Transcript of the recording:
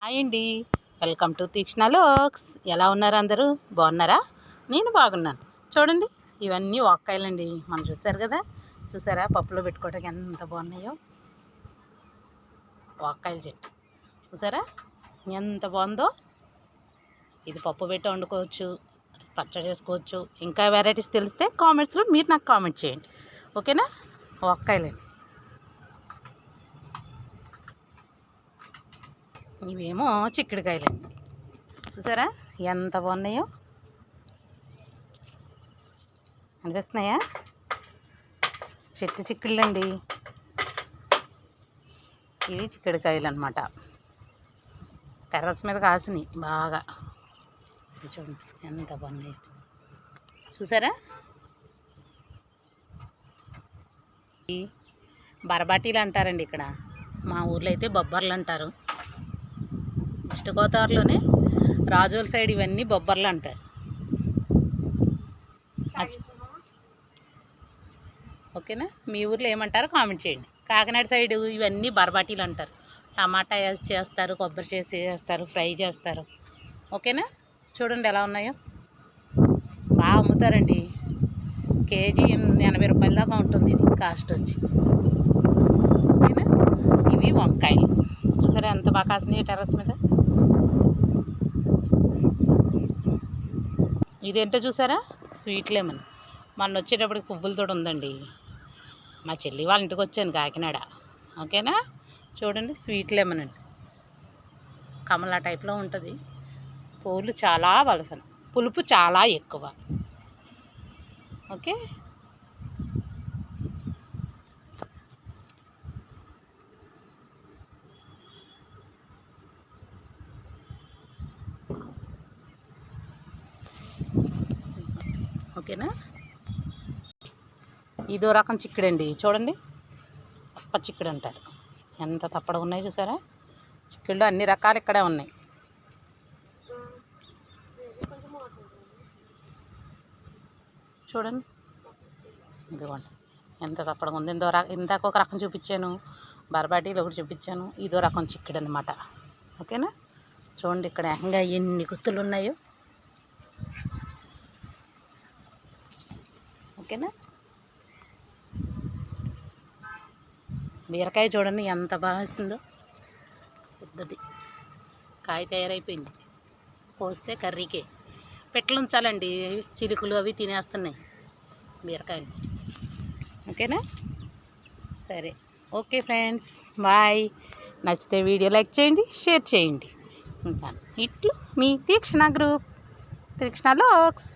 Hi అండి, welcome to తీక్షణ లోక్స్. ఎలా ఉన్నారు అందరూ? బాగున్నారా? నేను బాగున్నాను. చూడండి, ఇవన్నీ వాక్కాయలండి. మనం చూసారు కదా, చూసారా పప్పులో పెట్టుకోవడానికి ఎంత బాగున్నాయో. వాక్కాయల చెట్టు చూసారా ఎంత బాగుందో. ఇది పప్పు పెట్టి వండుకోవచ్చు, పచ్చడి చేసుకోవచ్చు. ఇంకా వెరైటీస్ తెలిస్తే కామెంట్స్లో మీరు నాకు కామెంట్ చేయండి, ఓకేనా? వాక్కాయలండి ఇవేమో చిక్కుడుకాయలండి. చూసారా ఎంత బాగున్నాయో, అనిపిస్తున్నాయా? చెట్టు చిక్కుళ్ళండి ఇవి. చిక్కుడుకాయలు అనమాట. టెర్రస్ మీద కాసినాయి బాగా. చూడండి ఎంత బాగున్నాయో, చూసారా? బరబాటీలు అంటారండి ఇక్కడ, మా ఊర్లో అయితే బొబ్బర్లు అంటారు. వెస్ట్ గోదావరిలోనే రాజోల్ సైడ్ ఇవన్నీ బొబ్బర్లు అంటారు. ఓకేనా? మీ ఊర్లో ఏమంటారో కామెంట్ చేయండి. కాకినాడ సైడ్ ఇవన్నీ బరబాటీలు అంటారు. టమాటా వేసి చేస్తారు, కొబ్బరి చేస్తారు, ఫ్రై చేస్తారు. ఓకేనా? చూడండి ఎలా ఉన్నాయో, బాగా అమ్ముతారండి. కేజీ 80 రూపాయల దాకా ఉంటుంది ఇది కాస్ట్ వచ్చి. ఓకేనా? ఇవి వంకాయలు చూసారా ఎంత బాగా కాసినాయి టెర్రస్ మీద. ఇదేంటో చూసారా, స్వీట్ లెమన్. మొన్న వచ్చేటప్పటికి పువ్వులతో ఉందండి. మా చెల్లి వాళ్ళ ఇంటికి వచ్చాను కాకినాడ. ఓకేనా? చూడండి స్వీట్ లెమన్ అండి, కమలా టైప్లో ఉంటుంది. పూలు చాలా వలసన, పులుపు చాలా ఎక్కువ. ఓకే, ఓకేనా? ఇదో రకం చిక్కుడండి. చూడండి తప్ప చిక్కుడు అంటారు. ఎంత తప్పడగా ఉన్నాయి చూసారా? చిక్కుళ్ళు అన్ని రకాలు ఇక్కడే ఉన్నాయి. చూడండి ఇదిగోండి ఎంత తప్పడగా ఉంది. ఇందాక ఒక రకం చూపించాను, బరబాటీలో ఒకటి చూపించాను. ఇదో రకం చిక్కుడు అనమాట. ఓకేనా? చూడండి ఇక్కడ ఏకంగా ఎన్ని గుత్తులు ఉన్నాయో. ఓకేనా? బీరకాయ చూడండి ఎంత బాగా వస్తుందో. పెద్దది కాయ తయారైపోయింది, కోస్తే కర్రీకే పెట్టలు ఉంచాలండి. చిలుకలు అవి తినేస్తున్నాయి బీరకాయలు. ఓకేనా? సరే, ఓకే ఫ్రెండ్స్, బాయ్. నచ్చితే వీడియో లైక్ చేయండి, షేర్ చేయండి. ఉంటాను. ఇట్లు మీ తీక్షణ గ్రూప్, తీక్షణ లోక్స్.